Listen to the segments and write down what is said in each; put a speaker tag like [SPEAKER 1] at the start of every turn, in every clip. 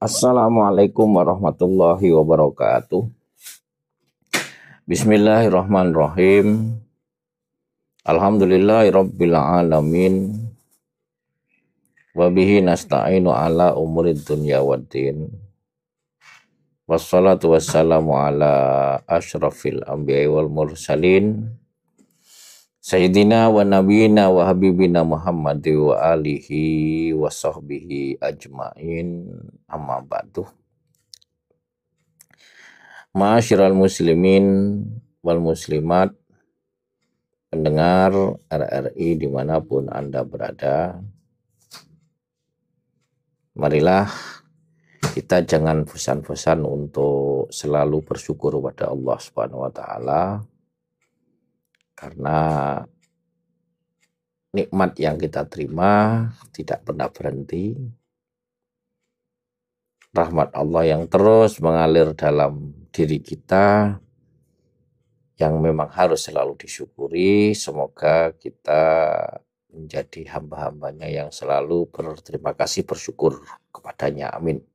[SPEAKER 1] Assalamualaikum warahmatullahi wabarakatuh. Bismillahirrahmanirrahim. Alhamdulillahirabbil alamin. Wa bihi nasta'inu ala umurid dunya waddin. Wassalatu wassalamu ala asyrafil anbiya'i wal mursalin. Sayyidina wa nabiyina wa habibina Muhammad wa alihi wa sahbihi ajma'in, amma ba'du. Ma'asyiral muslimin wal muslimat, pendengar RRI dimanapun Anda berada, marilah kita jangan bosan-bosan untuk selalu bersyukur kepada Allah Subhanahu wa Ta'ala, karena nikmat yang kita terima tidak pernah berhenti. Rahmat Allah yang terus mengalir dalam diri kita yang memang harus selalu disyukuri. Semoga kita menjadi hamba-hambanya yang selalu berterima kasih, bersyukur kepadanya. Amin.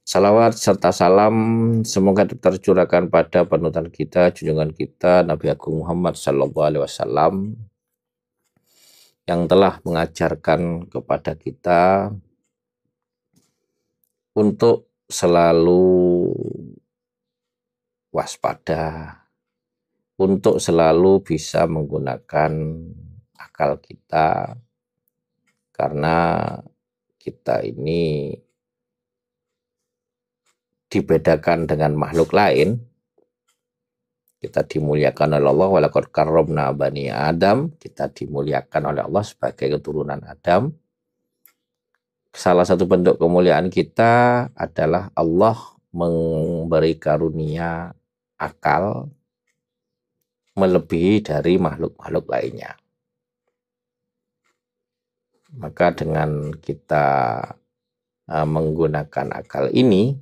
[SPEAKER 1] Salawat serta salam semoga tercurahkan pada panutan kita, junjungan kita, Nabi Agung Muhammad SAW, yang telah mengajarkan kepada kita untuk selalu waspada, untuk selalu bisa menggunakan akal kita, karena kita ini dibedakan dengan makhluk lain. Kita dimuliakan oleh Allah, walaqad karramna bani Adam, kita dimuliakan oleh Allah sebagai keturunan Adam. Salah satu bentuk kemuliaan kita adalah Allah memberi karunia akal melebihi dari makhluk-makhluk lainnya. Maka dengan kita menggunakan akal ini,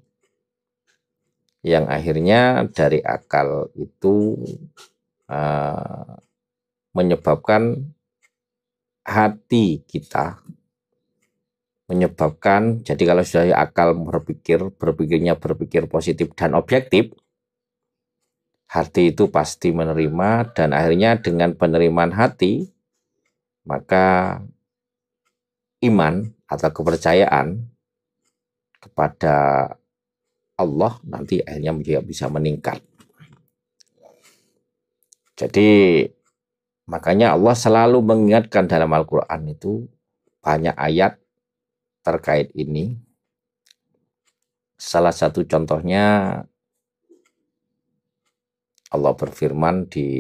[SPEAKER 1] yang akhirnya dari akal itu menyebabkan hati kita, menyebabkan, jadi kalau sudah akal berpikirnya berpikir positif dan objektif, hati itu pasti menerima, dan akhirnya dengan penerimaan hati, maka iman atau kepercayaan kepada Allah nanti akhirnya bisa meningkat. Jadi makanya Allah selalu mengingatkan dalam Al-Quran itu banyak ayat terkait ini. Salah satu contohnya Allah berfirman di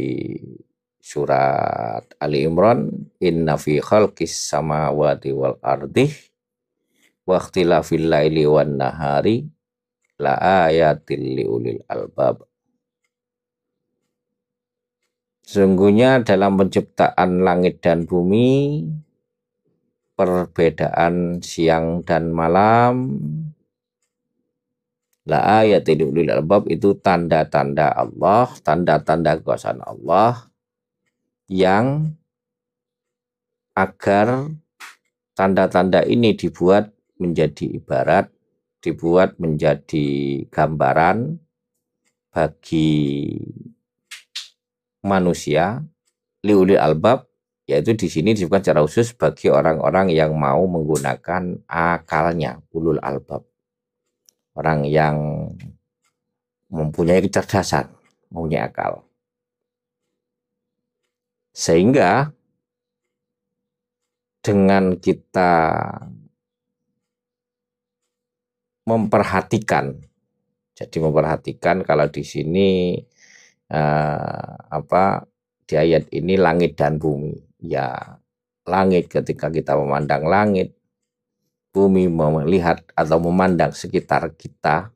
[SPEAKER 1] surat Ali Imran, inna fi khalqis samawati wal ardi wa ikhtilafil laili wan nahari la ayatil liulil albab. Sesungguhnya dalam penciptaan langit dan bumi, perbedaan siang dan malam, la ayatil liulil albab, itu tanda-tanda Allah, tanda-tanda kekuasaan Allah, yang agar tanda-tanda ini dibuat menjadi ibarat, dibuat menjadi gambaran bagi manusia, liulil albab, yaitu di sini disebutkan secara khusus bagi orang-orang yang mau menggunakan akalnya, ulul albab, orang yang mempunyai kecerdasan, mempunyai akal. Sehingga dengan kita memperhatikan, jadi memperhatikan, kalau di sini di ayat ini langit dan bumi, ya langit ketika kita memandang langit, bumi melihat atau memandang sekitar kita,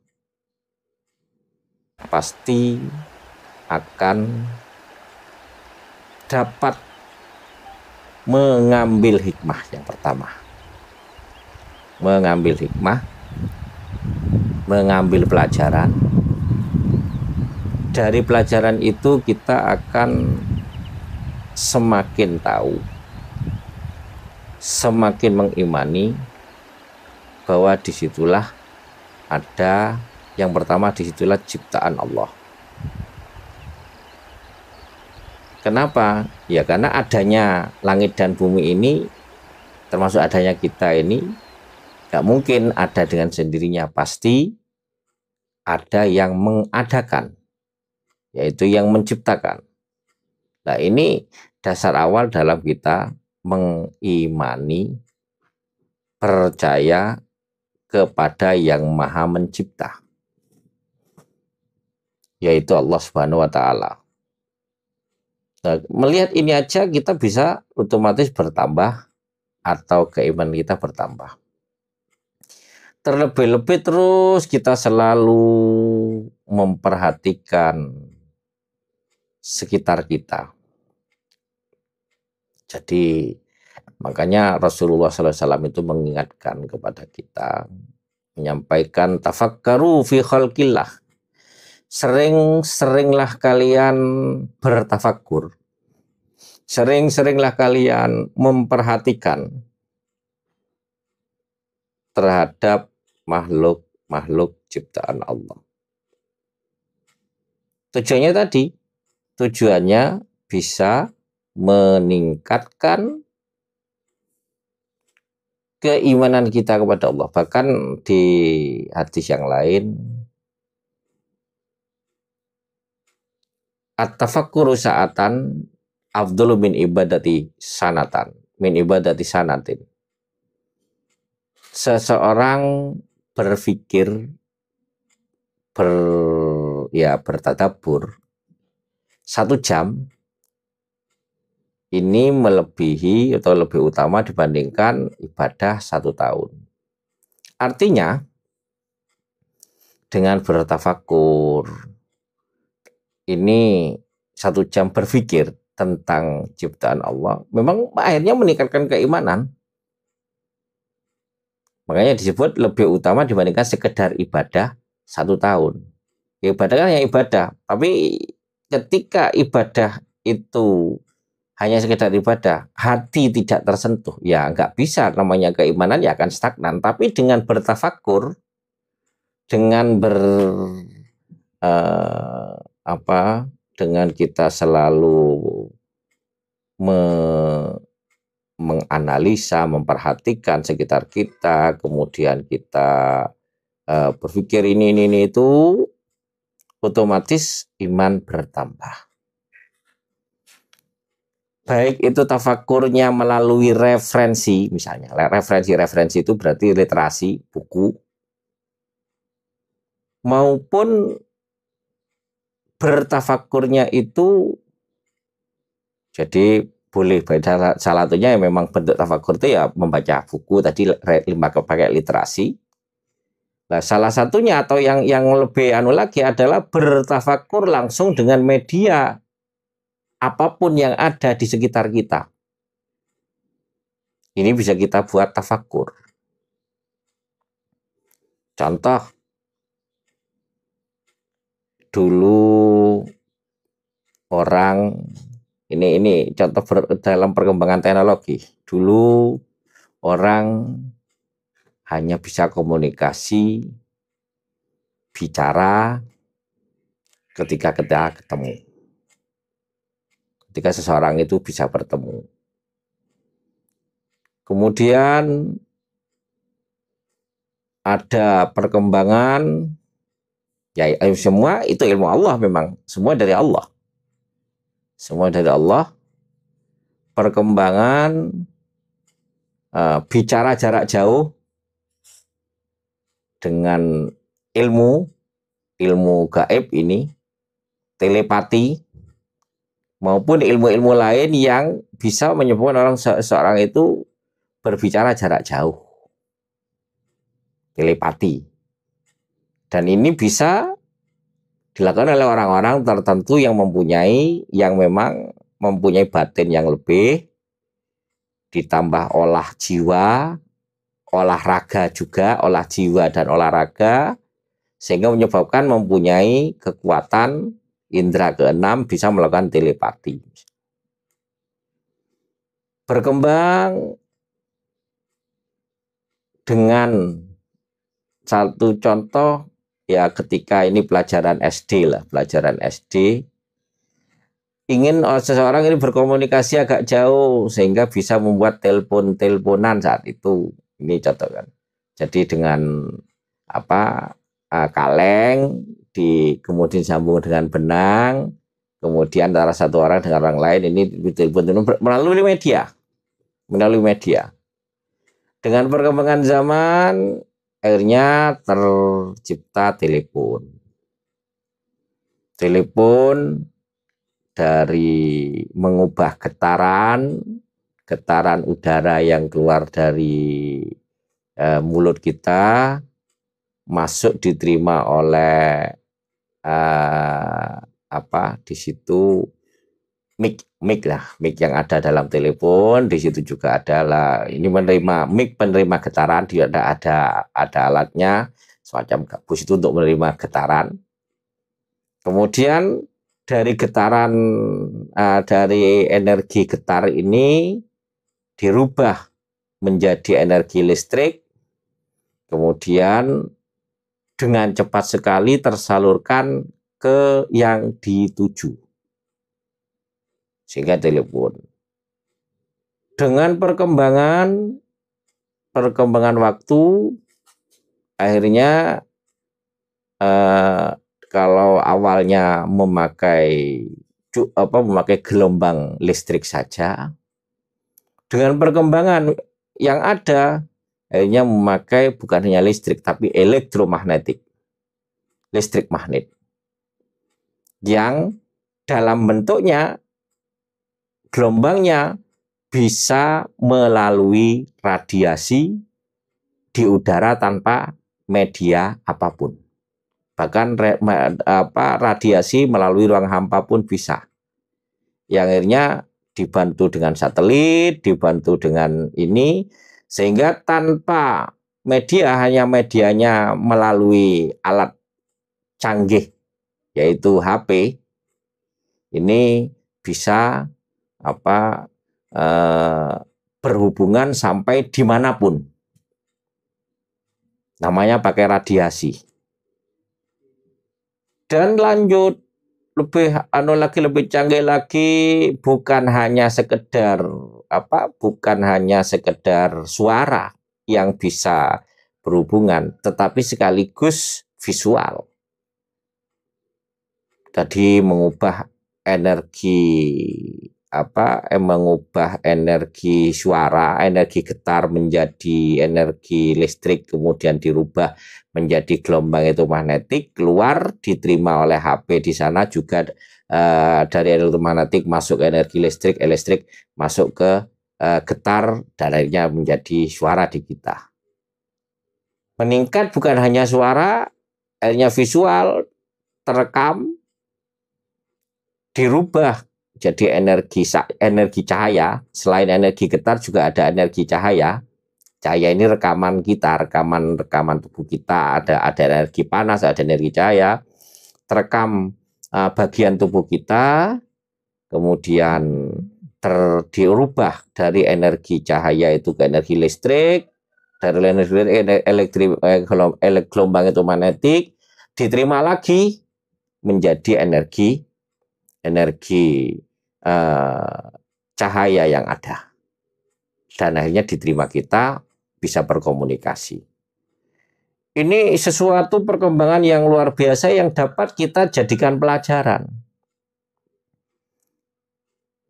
[SPEAKER 1] pasti akan dapat mengambil hikmah. Yang pertama, mengambil hikmah, mengambil pelajaran. Dari pelajaran itu kita akan semakin tahu, semakin mengimani bahwa disitulah ada yang pertama disitulah ciptaan Allah. Kenapa? Ya karena adanya langit dan bumi ini, termasuk adanya kita ini, gak mungkin ada dengan sendirinya. Pasti ada yang mengadakan, yaitu yang menciptakan. Nah ini dasar awal dalam kita mengimani, percaya kepada yang maha mencipta, yaitu Allah Subhanahu wa Ta'ala. Nah, melihat ini aja kita bisa otomatis bertambah atau keimanan kita bertambah. Terlebih-lebih terus kita selalu memperhatikan sekitar kita. Jadi makanya Rasulullah SAW itu mengingatkan kepada kita, menyampaikan tafakkaru fi khalqillah. Sering-seringlah kalian bertafakkur. Sering-seringlah kalian memperhatikan terhadap makhluk-makhluk ciptaan Allah. Tujuannya bisa meningkatkan keimanan kita kepada Allah. Bahkan di hadis yang lain, at-tafakkuru sa'atan afdalu min ibadati sanatin. Seseorang berpikir, bertadabbur 1 jam ini melebihi atau lebih utama dibandingkan ibadah 1 tahun. Artinya dengan bertafakur ini 1 jam berpikir tentang ciptaan Allah, memang akhirnya meningkatkan keimanan. Makanya disebut lebih utama dibandingkan sekedar ibadah 1 tahun. Ya, ibadah kan yang ibadah, tapi ketika ibadah itu hanya sekedar ibadah, hati tidak tersentuh, ya nggak bisa, namanya keimanan ya akan stagnan. Tapi dengan bertafakur, dengan dengan kita selalu menganalisa, memperhatikan sekitar kita, kemudian kita berpikir ini itu, otomatis iman bertambah. Baik itu tafakurnya melalui referensi, misalnya referensi itu berarti literasi buku, maupun bertafakurnya itu jadi boleh baca, salah satunya yang memang bentuk tafakur itu ya membaca buku tadi pakai literasi. Nah, salah satunya atau yang lebih lagi adalah bertafakur langsung dengan media apapun yang ada di sekitar kita. Ini bisa kita buat tafakur. Contoh, dulu orang ini contoh dalam perkembangan teknologi. Dulu orang hanya bisa komunikasi, bicara ketika ketemu. Ketika seseorang itu bisa bertemu. Kemudian ada perkembangan, ya semua itu ilmu Allah, memang semua dari Allah. Semua dari Allah. Perkembangan bicara jarak jauh dengan ilmu gaib ini, telepati, maupun ilmu-ilmu lain yang bisa menyebabkan seorang itu berbicara jarak jauh, telepati. Dan ini bisa dilakukan oleh orang-orang tertentu yang memang mempunyai batin yang lebih, ditambah olah jiwa, olahraga juga, olah jiwa dan olahraga, sehingga menyebabkan mempunyai kekuatan indera keenam bisa melakukan telepati. Berkembang dengan satu contoh ya ketika ini pelajaran SD lah, pelajaran SD ingin seseorang ini berkomunikasi agak jauh sehingga bisa membuat teleponan saat itu. Ini contoh kan. Jadi dengan apa kaleng kemudian sambung dengan benang, kemudian antara satu orang dengan orang lain ini telepon melalui media. Dengan perkembangan zaman akhirnya tercipta telepon. Telepon dari mengubah getaran udara yang keluar dari mulut kita masuk diterima oleh di situ mic yang ada dalam telepon. Di situ juga adalah ini menerima mic, penerima getaran, dia ada alatnya semacam gabus itu untuk menerima getaran. Kemudian dari getaran dari energi getar ini dirubah menjadi energi listrik, kemudian dengan cepat sekali tersalurkan ke yang dituju, sehingga telepon. Dengan perkembangan waktu, akhirnya kalau awalnya memakai gelombang listrik saja, dengan perkembangan yang ada akhirnya memakai bukan hanya listrik tapi elektromagnetik, listrik magnet, yang dalam bentuknya gelombangnya bisa melalui radiasi di udara tanpa media apapun. Bahkan radiasi melalui ruang hampa pun bisa. Yang akhirnya dibantu dengan satelit, dibantu dengan ini, sehingga tanpa media, hanya medianya melalui alat canggih, yaitu HP, ini bisa berhubungan sampai dimanapun. Namanya pakai radiasi. Dan lanjut lebih canggih lagi, bukan hanya sekedar suara yang bisa berhubungan, tetapi sekaligus visual. Tadi mengubah energi suara, energi getar menjadi energi listrik, kemudian dirubah menjadi gelombang itu magnetik, keluar diterima oleh HP. Di sana juga dari elektromagnetik masuk ke energi listrik masuk ke getar, dan akhirnya menjadi suara di kita. Meningkat bukan hanya suara, akhirnya visual, terekam, dirubah jadi energi cahaya. Selain energi getar juga ada energi cahaya. Cahaya ini rekaman kita, rekaman tubuh kita, ada energi panas, ada energi cahaya, terekam bagian tubuh kita, kemudian dirubah dari energi cahaya itu ke energi listrik, dari energi gelombang itu magnetik, diterima lagi menjadi energi cahaya yang ada, dan akhirnya diterima kita bisa berkomunikasi. Ini sesuatu perkembangan yang luar biasa yang dapat kita jadikan pelajaran,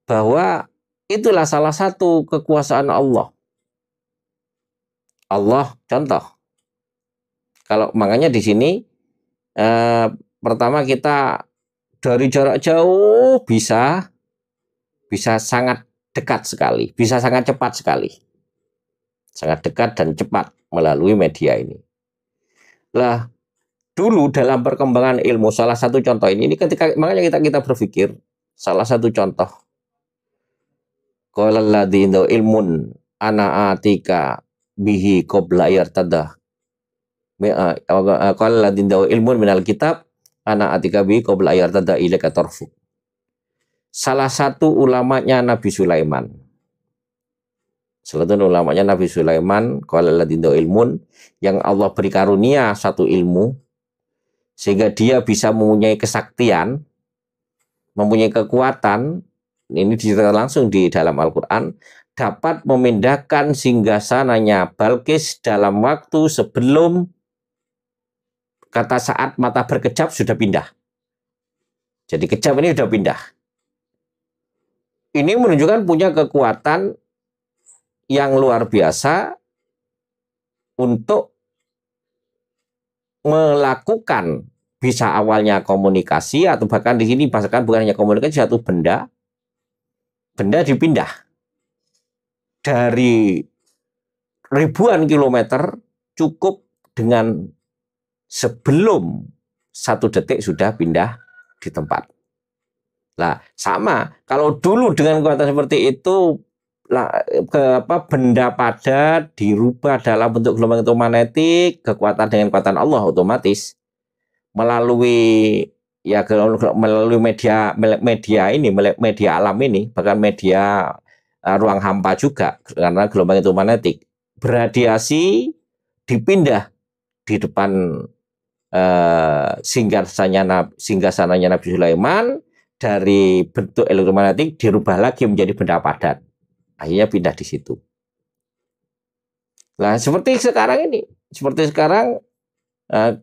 [SPEAKER 1] bahwa itulah salah satu kekuasaan Allah. Contoh, kalau makanya di sini pertama kita dari jarak jauh bisa sangat dekat sekali, bisa sangat cepat sekali, sangat dekat dan cepat melalui media ini. Lah, dulu dalam perkembangan ilmu, salah satu contoh ini ketika makanya kita berpikir, salah satu contoh, qala alladzi indahu ilmun ana atika bihi qabla yartada, qala alladzi indahu ilmun minal kitab ana atika bihi qabla yartada ilaika tarfu. Salah satu ulamanya Nabi Sulaiman, Salah ulamanya Nabi Sulaiman, qala ladindu ilmun, yang Allah beri karunia satu ilmu sehingga dia bisa mempunyai kesaktian, mempunyai kekuatan. Ini diceritakan langsung di dalam Al-Quran, dapat memindahkan singgasananya Balkis dalam waktu sebelum kata saat mata berkejap sudah pindah. Jadi kejap ini sudah pindah. Ini menunjukkan punya kekuatan yang luar biasa untuk melakukan, bisa awalnya komunikasi atau bahkan di sini bahkan bukan hanya komunikasi, satu benda dipindah dari ribuan kilometer cukup dengan sebelum 1 detik sudah pindah di tempat. Nah, sama kalau dulu dengan kekuatan seperti itu benda padat dirubah dalam bentuk gelombang elektromagnetik, kekuatan dengan kekuatan Allah otomatis melalui media alam ini, bahkan media ruang hampa juga, karena gelombang elektromagnetik beradiasi dipindah di depan singgasananya Nabi Sulaiman, dari bentuk elektromagnetik dirubah lagi menjadi benda padat, akhirnya pindah di situ. Nah, seperti sekarang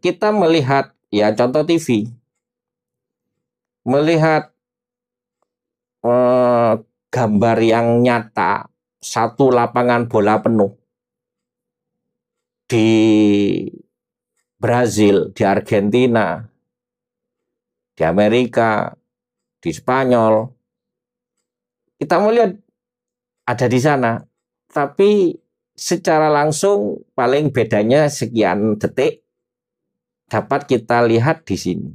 [SPEAKER 1] kita melihat, ya contoh TV, melihat gambar yang nyata satu lapangan bola penuh di Brazil, di Argentina, di Amerika, di Spanyol, kita melihat ada di sana, tapi secara langsung paling bedanya sekian detik dapat kita lihat di sini.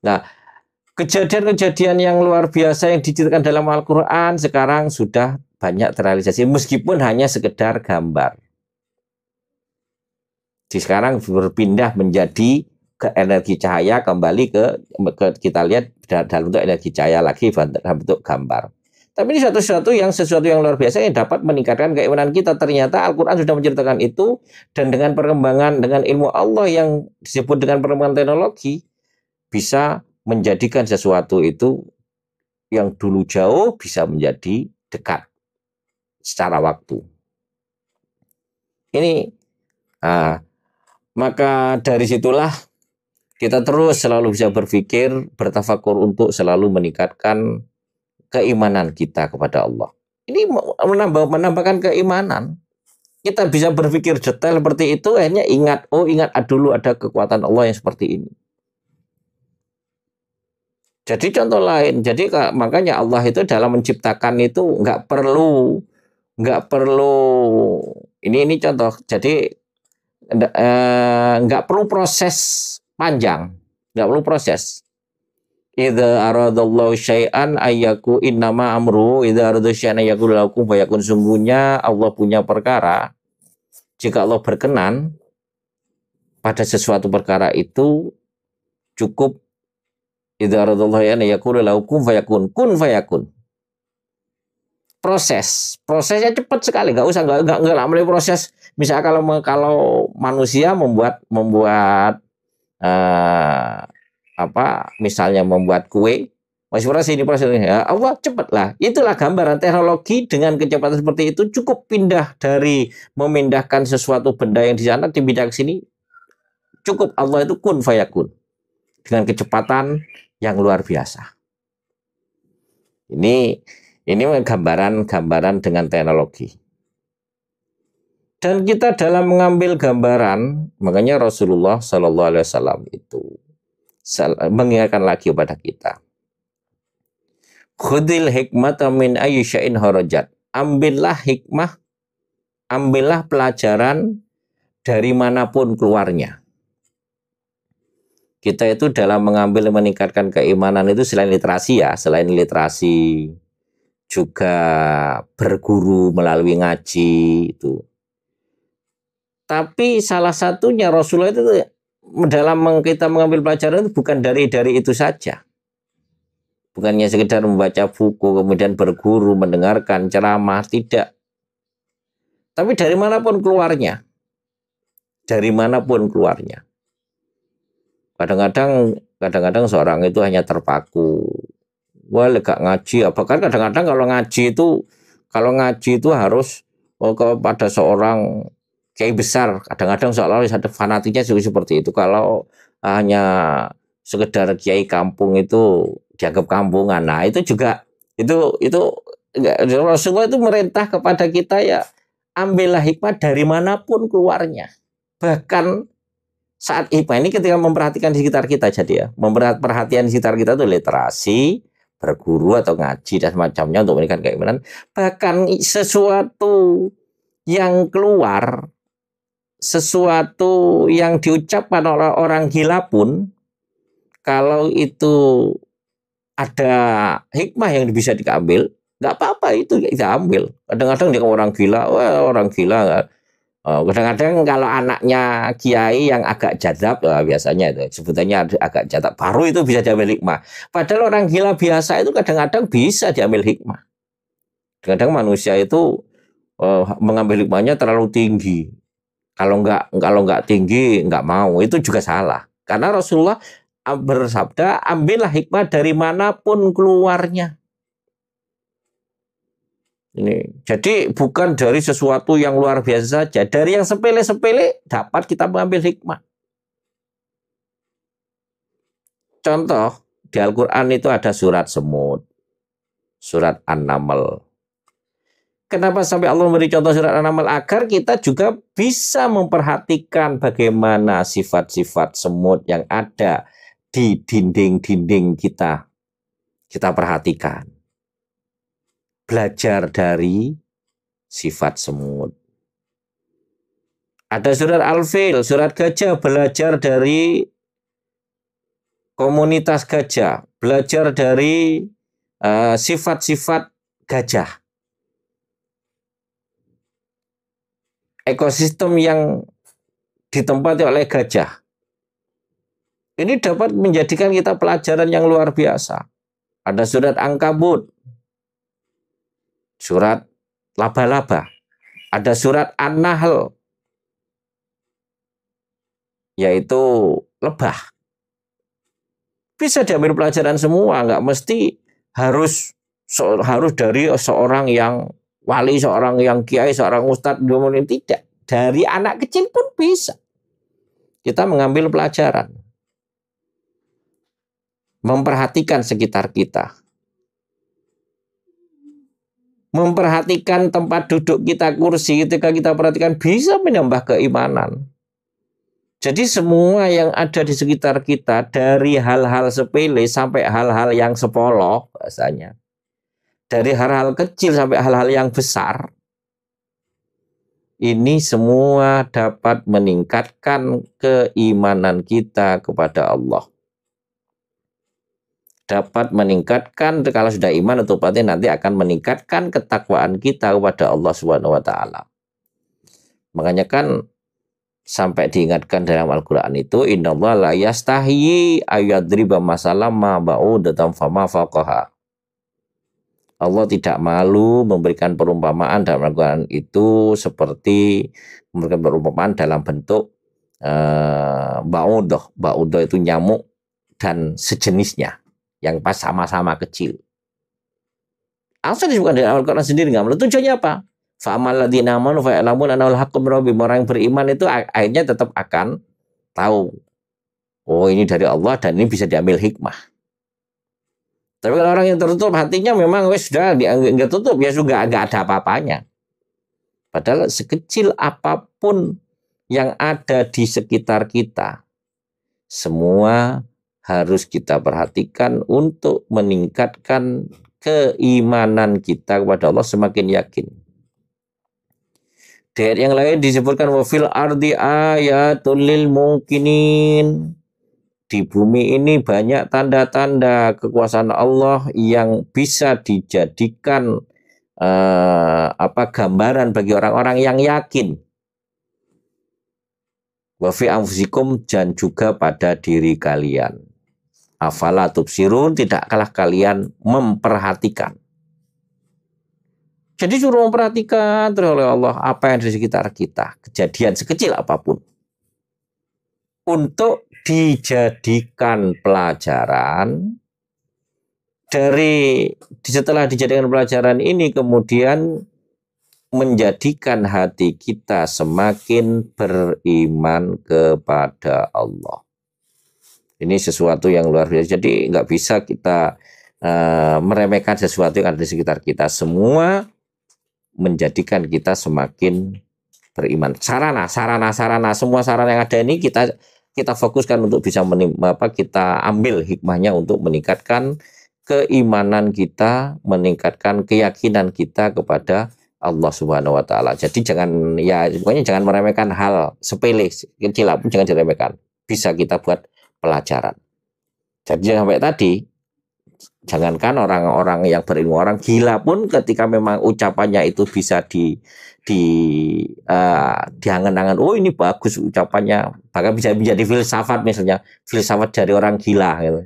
[SPEAKER 1] Nah, kejadian-kejadian yang luar biasa yang diceritakan dalam Al-Quran sekarang sudah banyak terrealisasi, meskipun hanya sekedar gambar. Sekarang berpindah menjadi ke energi cahaya, kembali ke kita lihat dalam bentuk energi cahaya lagi dalam bentuk gambar. Tapi ini sesuatu yang luar biasa yang dapat meningkatkan keimanan kita. Ternyata Al-Quran sudah menceritakan itu, dan dengan perkembangan, dengan ilmu Allah yang disebut dengan perkembangan teknologi, bisa menjadikan sesuatu itu yang dulu jauh bisa menjadi dekat secara waktu. Ini, maka dari situlah kita terus selalu bisa berpikir, bertafakur untuk selalu meningkatkan keimanan kita kepada Allah. Ini menambahkan keimanan. Kita bisa berpikir detail seperti itu, akhirnya ingat dulu ada kekuatan Allah yang seperti ini. Jadi contoh lain, makanya Allah itu dalam menciptakan itu nggak perlu ini contoh. Jadi nggak perlu proses panjang, nggak perlu proses. Idza aradallahu syai'an ayyaku innama amru idza arada syai'an ayyakul lakum fayakun. Sungguhnya Allah punya perkara, jika Allah berkenan pada sesuatu perkara itu cukup idza aradallahu syai'an ayyakul lakum fayakun, kun fayakun. Prosesnya cepat sekali, nggak melalui proses. Misalnya kalau manusia membuat misalnya membuat kue, masih ini prosesnya, ya Allah cepatlah. Itulah gambaran teknologi dengan kecepatan seperti itu, cukup pindah dari memindahkan sesuatu benda yang di sana dipindah ke sini, cukup Allah itu kun fayakun dengan kecepatan yang luar biasa. Ini gambaran dengan teknologi. Dan kita dalam mengambil gambaran, makanya Rasulullah Shallallahu Alaihi Wasallam itu mengingatkan lagi kepada kita, khudil hikmata min ayyi syai'in harajat. Ambillah hikmah, ambillah pelajaran dari manapun keluarnya. Kita itu dalam meningkatkan keimanan itu selain literasi juga berguru melalui ngaji itu. Tapi salah satunya Rasulullah itu dalam kita mengambil pelajaran itu bukan dari itu saja. Bukannya sekedar membaca buku, kemudian berguru, mendengarkan ceramah, tidak. Tapi dari manapun keluarnya. Dari manapun keluarnya. Kadang-kadang seorang itu hanya terpaku. Wah, gak ngaji. Bahkan kadang-kadang kalau ngaji itu harus kepada seorang kiai besar. Kadang-kadang seolah-olah ada fanatiknya seperti itu. Kalau hanya sekedar kiai kampung itu dianggap kampungan. Nah, itu juga itu Rasulullah itu merintah kepada kita ya, ambillah hikmah dari manapun keluarnya. Bahkan saat hikmah ini ketika memperhatikan di sekitar kita, jadi ya, perhatian di sekitar kita itu literasi, berguru atau ngaji dan semacamnya untuk memberikan keimanan. Bahkan sesuatu yang keluar, sesuatu yang diucapkan oleh orang gila pun, kalau itu ada hikmah yang bisa diambil, nggak apa-apa itu kita ambil. Kadang-kadang dia orang gila, wah orang gila. Kadang-kadang kalau anaknya kiai yang agak jadab, biasanya itu sebutannya agak jadab, baru itu bisa diambil hikmah. Padahal orang gila biasa itu kadang-kadang bisa diambil hikmah. Kadang manusia itu mengambil hikmahnya terlalu tinggi. Kalau nggak tinggi nggak mau, itu juga salah. Karena Rasulullah bersabda, ambillah hikmah dari manapun keluarnya. Ini jadi bukan dari sesuatu yang luar biasa saja, dari yang sepele-sepele dapat kita mengambil hikmah. Contoh di Al-Quran itu ada surat semut, surat An-Naml. Kenapa sampai Allah memberi contoh surat An-Naml? Agar kita juga bisa memperhatikan bagaimana sifat-sifat semut yang ada di dinding-dinding kita. Kita perhatikan. Belajar dari sifat semut. Ada surat Al-Fil, surat gajah, belajar dari komunitas gajah, belajar dari sifat-sifat gajah. Ekosistem yang ditempati oleh gajah. Ini dapat menjadikan kita pelajaran yang luar biasa. Ada surat Ankabut, surat laba-laba, ada surat An-Nahl, yaitu lebah. Bisa diambil pelajaran semua, nggak mesti harus dari seorang yang wali, seorang yang kiai, seorang ustadz, tidak. Dari anak kecil pun bisa. Kita mengambil pelajaran. Memperhatikan sekitar kita. Memperhatikan tempat duduk kita, kursi, ketika kita perhatikan bisa menambah keimanan. Jadi semua yang ada di sekitar kita, dari hal-hal sepele sampai hal-hal yang sepoloh bahasanya, dari hal-hal kecil sampai hal-hal yang besar, ini semua dapat meningkatkan keimanan kita kepada Allah. Dapat meningkatkan, kalau sudah iman otomatis nanti akan meningkatkan ketakwaan kita kepada Allah Subhanahu wa taala. Makanya kan sampai diingatkan dalam Al-Qur'an itu, innallaha la yastahyi ayadriba masalam ma ba'udatan fama faqaha. Allah tidak malu memberikan perumpamaan dalam Al-Quran itu seperti memberikan perumpamaan dalam bentuk ba'udah. Ba'udah itu nyamuk dan sejenisnya yang pas sama-sama kecil. Asal disebutkan dalam Al-Quran sendiri, nggak malu. Tujuannya apa? Fa'amal ladzina amanu fa'ya'lamun annahul haqqu min rabbihim. Orang yang beriman itu akhirnya tetap akan tahu, oh ini dari Allah dan ini bisa diambil hikmah. Tapi kalau orang yang tertutup hatinya memang sudah nggak tutup, ya juga nggak ada apa-apanya. Padahal sekecil apapun yang ada di sekitar kita, semua harus kita perhatikan untuk meningkatkan keimanan kita kepada Allah semakin yakin. Di ayat yang lain disebutkan wa fil ardi ayatul lil muqinin. Di bumi ini banyak tanda-tanda kekuasaan Allah yang bisa dijadikan gambaran bagi orang-orang yang yakin. Wa fi anfusikum, dan juga pada diri kalian. Afala tubsirun, tidaklah kalian memperhatikan. Jadi suruh memperhatikan terus oleh Allah apa yang di sekitar kita, kejadian sekecil apapun, untuk dijadikan pelajaran. Setelah dijadikan pelajaran ini kemudian menjadikan hati kita semakin beriman kepada Allah. Ini sesuatu yang luar biasa. Jadi nggak bisa kita meremehkan sesuatu yang ada di sekitar kita. Semua menjadikan kita semakin beriman. Sarana, semua sarana yang ada ini kita fokuskan untuk bisa kita ambil hikmahnya untuk meningkatkan keimanan kita, meningkatkan keyakinan kita kepada Allah Subhanahu wa taala. Jadi pokoknya jangan meremehkan hal sepele, kecil pun jangan diremehkan. Bisa kita buat pelajaran. Jadi sampai tadi, jangankan orang-orang yang berilmu, orang gila pun ketika memang ucapannya itu bisa diangan-angan, oh ini bagus ucapannya, bahkan bisa menjadi filsafat, misalnya filsafat dari orang gila gitu.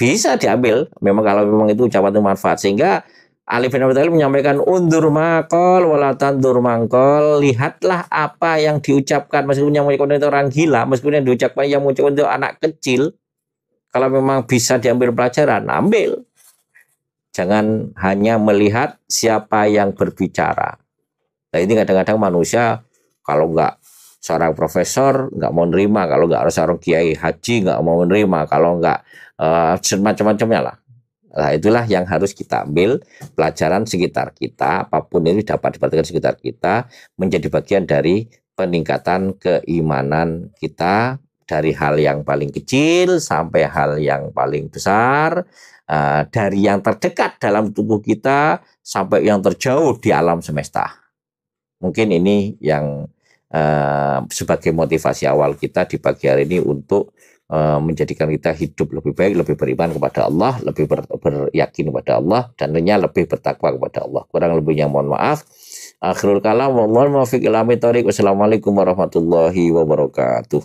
[SPEAKER 1] Bisa diambil memang kalau memang itu ucapan itu manfaat. Sehingga Ali bin Abi Thalib menyampaikan undur maqal walatan dur mangkol, lihatlah apa yang diucapkan, meskipun yang mengucapkan itu orang gila, meskipun yang diucapkan yang mengucapkan itu anak kecil, kalau memang bisa diambil pelajaran, ambil. Jangan hanya melihat siapa yang berbicara. Nah ini kadang-kadang manusia kalau nggak seorang profesor nggak mau nerima, kalau nggak seorang kiai haji nggak mau menerima, kalau nggak macam-macamnya lah. Nah itulah yang harus kita ambil pelajaran sekitar kita, apapun itu dapat diperhatikan sekitar kita, menjadi bagian dari peningkatan keimanan kita, dari hal yang paling kecil sampai hal yang paling besar, dari yang terdekat dalam tubuh kita sampai yang terjauh di alam semesta. Mungkin ini yang sebagai motivasi awal kita di pagi hari ini untuk menjadikan kita hidup lebih baik, lebih beriman kepada Allah, lebih beryakin kepada Allah, dan lebih bertakwa kepada Allah. Kurang lebihnya mohon maaf. Akhirul kalam, wallahul muwaffiq ila aqwamit thoriq. Wassalamualaikum warahmatullahi wabarakatuh.